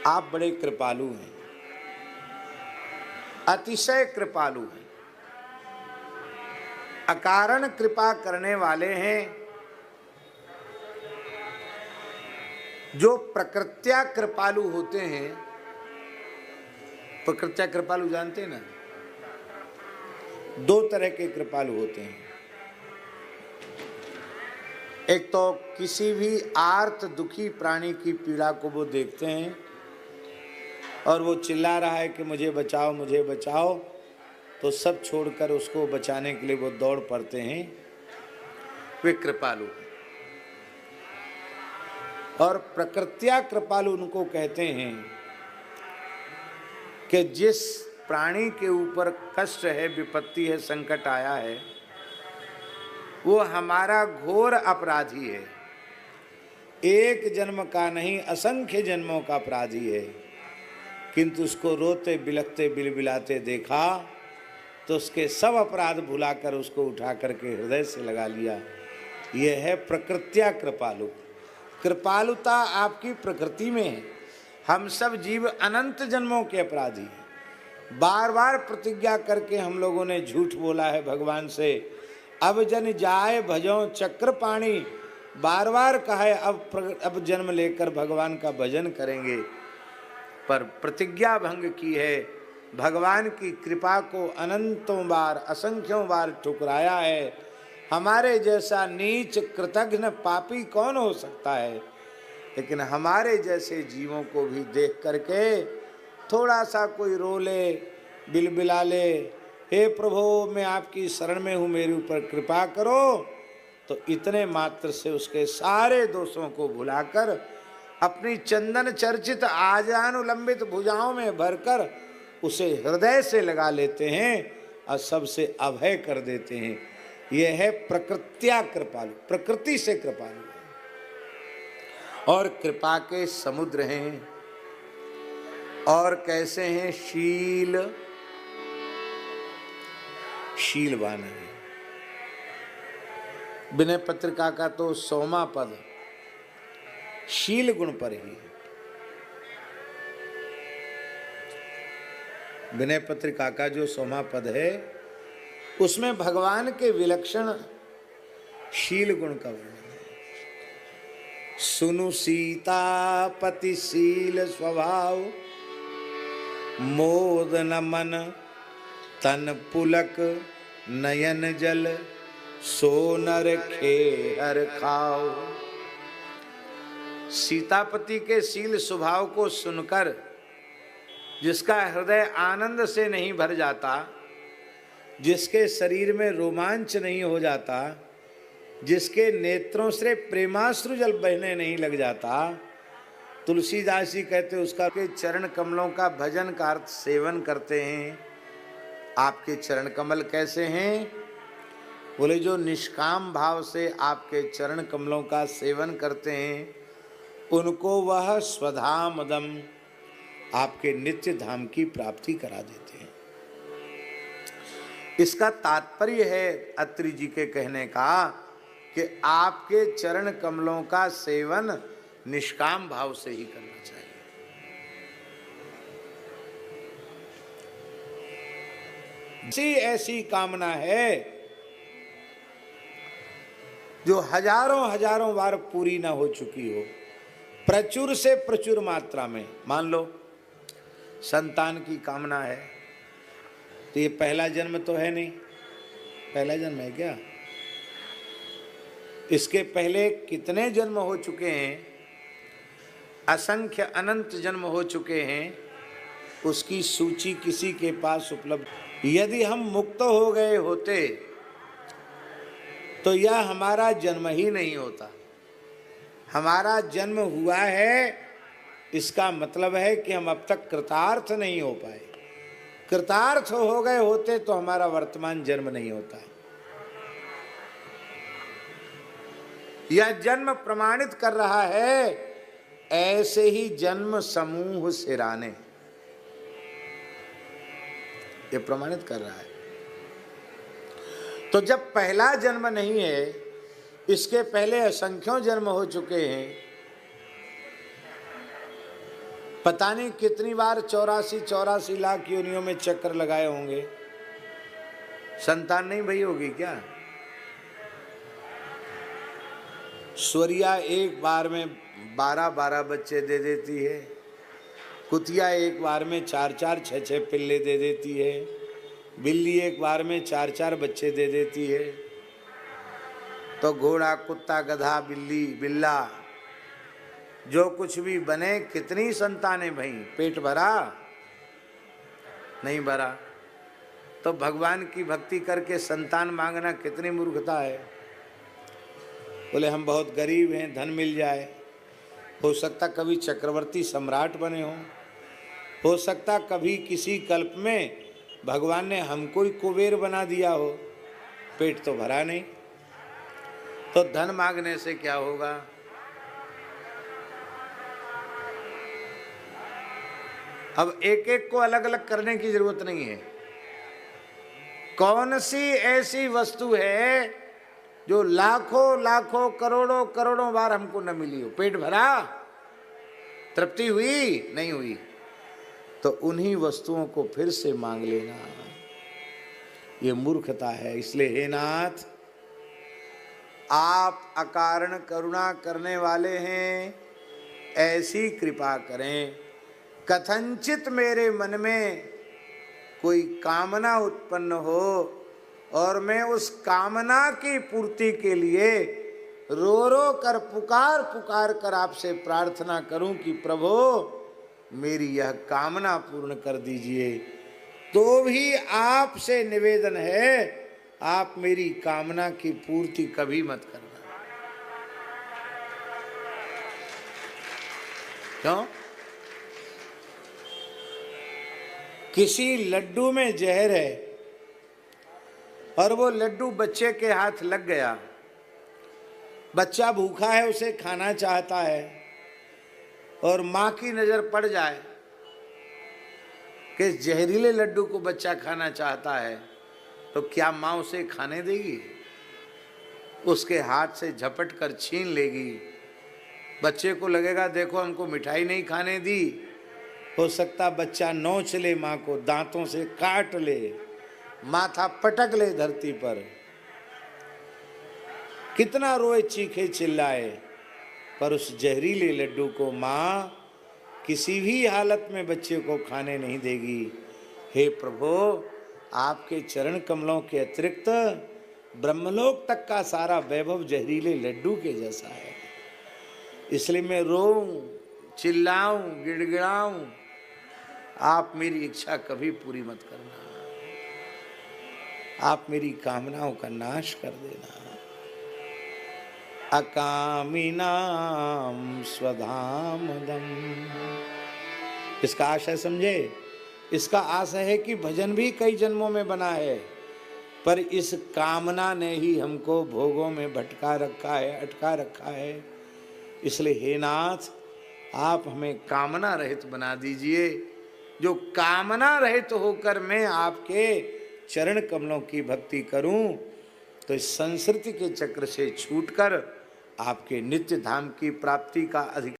आप बड़े कृपालु हैं, अतिशय कृपालु हैं, अकारण कृपा करने वाले हैं। जो प्रकृत्या कृपालु होते हैं, प्रकृत्या कृपालु जानते हैं ना, दो तरह के कृपालु होते हैं। एक तो किसी भी आर्त दुखी प्राणी की पीड़ा को वो देखते हैं और वो चिल्ला रहा है कि मुझे बचाओ मुझे बचाओ, तो सब छोड़कर उसको बचाने के लिए वो दौड़ पड़ते हैं, वे कृपालु। और प्रकृत्या कृपालु उनको कहते हैं कि जिस प्राणी के ऊपर कष्ट है, विपत्ति है, संकट आया है, वो हमारा घोर अपराधी है, एक जन्म का नहीं असंख्य जन्मों का अपराधी है, किंतु उसको रोते बिलखते बिलबिलाते देखा तो उसके सब अपराध भुलाकर उसको उठा करके हृदय से लगा लिया। यह है प्रकृत्या कृपालु। कृपालुता आपकी प्रकृति में है। हम सब जीव अनंत जन्मों के अपराधी हैं। बार बार प्रतिज्ञा करके हम लोगों ने झूठ बोला है भगवान से, अब जन जाए भजो चक्रपाणी, बार बार कहा है अब जन्म लेकर भगवान का भजन करेंगे, पर प्रतिज्ञा भंग की है। भगवान की कृपा को अनंतों बार असंख्यों बार ठुकराया है। हमारे जैसा नीच कृतघ्न पापी कौन हो सकता है, लेकिन हमारे जैसे जीवों को भी देख करके थोड़ा सा कोई रो ले, बिलबिला ले, हे प्रभु मैं आपकी शरण में हूँ, मेरे ऊपर कृपा करो, तो इतने मात्र से उसके सारे दोषों को भुलाकर अपनी चंदन चर्चित आजानुलंबित भुजाओं में भरकर उसे हृदय से लगा लेते हैं और सबसे अभय कर देते हैं। यह है प्रकृत्या कृपालु, प्रकृति से कृपालु है। और कृपा के समुद्र हैं। और कैसे हैं? शीलवान है। विनय पत्रिका का तो 100वां पद शील गुण पर ही है। विनय पत्रिका का जो 100वां पद है उसमें भगवान के विलक्षण शील गुण का वर्णन है। सुनु सीतापति शील स्वभाव, मोद न मन तन पुलक नयन जल, सो नर खेहर खाओ। सीतापति के शील स्वभाव को सुनकर जिसका हृदय आनंद से नहीं भर जाता, जिसके शरीर में रोमांच नहीं हो जाता, जिसके नेत्रों से प्रेमाश्रु जल बहने नहीं लग जाता, तुलसीदास जी कहते उसका के चरण कमलों का भजन का अर्थ सेवन करते हैं। आपके चरण कमल कैसे हैं? बोले जो निष्काम भाव से आपके चरण कमलों का सेवन करते हैं उनको वह स्वधामदम आपके नित्य धाम की प्राप्ति करा देते हैं। इसका तात्पर्य है अत्रि जी के कहने का कि आपके चरण कमलों का सेवन निष्काम भाव से ही करना चाहिए। ऐसी कामना है जो हजारों हजारों बार पूरी ना हो चुकी हो, प्रचुर से प्रचुर मात्रा में। मान लो संतान की कामना है, तो ये पहला जन्म तो है नहीं, पहला जन्म है क्या? इसके पहले कितने जन्म हो चुके हैं, असंख्य अनंत जन्म हो चुके हैं, उसकी सूची किसी के पास उपलब्ध। यदि हम मुक्त हो गए होते तो यह हमारा जन्म ही नहीं होता। हमारा जन्म हुआ है, इसका मतलब है कि हम अब तक कृतार्थ नहीं हो पाए। कृतार्थ हो गए होते तो हमारा वर्तमान जन्म नहीं होता। यह जन्म प्रमाणित कर रहा है, ऐसे ही जन्म समूह सिराने, ये प्रमाणित कर रहा है। तो जब पहला जन्म नहीं है, इसके पहले असंख्यों जन्म हो चुके हैं, पता नहीं कितनी बार 84 लाख योनियों में चक्कर लगाए होंगे, संतान नहीं भई होगी क्या? स्वरिया एक बार में 12 बच्चे दे देती है, कुतिया एक बार में 4 6 पिल्ले दे देती है, बिल्ली एक बार में 4 बच्चे दे देती है। तो घोड़ा, कुत्ता, गधा, बिल्ली, बिल्ला, जो कुछ भी बने, कितनी संतानें भई, पेट भरा? नहीं भरा। तो भगवान की भक्ति करके संतान मांगना कितनी मूर्खता है। बोले हम बहुत गरीब हैं, धन मिल जाए, हो सकता कभी चक्रवर्ती सम्राट बने हो सकता कभी किसी कल्प में भगवान ने हमको ही कुबेर बना दिया हो, पेट तो भरा नहीं। तो धन मांगने से क्या होगा? अब एक एक को अलग अलग करने की जरूरत नहीं है। कौन सी ऐसी वस्तु है जो लाखों करोड़ों बार हमको न मिली हो? पेट भरा? तृप्ति हुई? नहीं हुई। तो उन्हीं वस्तुओं को फिर से मांग लेना ये मूर्खता है। इसलिए हे नाथ, आप अकारण करुणा करने वाले हैं, ऐसी कृपा करें कथनचित मेरे मन में कोई कामना उत्पन्न हो और मैं उस कामना की पूर्ति के लिए रो कर पुकार कर आपसे प्रार्थना करूं कि प्रभु मेरी यह कामना पूर्ण कर दीजिए। तो भी आपसे निवेदन है, आप मेरी कामना की पूर्ति कभी मत करना। क्यों? किसी लड्डू में जहर है और वो लड्डू बच्चे के हाथ लग गया, बच्चा भूखा है, उसे खाना चाहता है और माँ की नजर पड़ जाए कि जहरीले लड्डू को बच्चा खाना चाहता है, तो क्या माँ उसे खाने देगी? उसके हाथ से झपट कर छीन लेगी। बच्चे को लगेगा देखो हमको मिठाई नहीं खाने दी। हो सकता बच्चा नोच ले माँ को, दांतों से काट ले, माथा पटक ले धरती पर, कितना रोए चीखे चिल्लाए, पर उस जहरीले लड्डू को माँ किसी भी हालत में बच्चे को खाने नहीं देगी। हे प्रभु, आपके चरण कमलों के अतिरिक्त ब्रह्मलोक तक का सारा वैभव जहरीले लड्डू के जैसा है। इसलिए मैं रोऊं, चिल्लाऊं, गिड़गिड़ाऊं, आप मेरी इच्छा कभी पूरी मत करना, आप मेरी कामनाओं का नाश कर देना। अकामिनाम स्वधामदम। इसका आशय समझे? इसका आशय है कि भजन भी कई जन्मों में बना है, पर इस कामना ने ही हमको भोगों में भटका रखा है, अटका रखा है। इसलिए हे नाथ, आप हमें कामना रहित बना दीजिए। जो कामना रहित होकर मैं आपके चरण कमलों की भक्ति करूं, तो इस संस्कृति के चक्र से छूटकर आपके नित्य धाम की प्राप्ति का अधिकार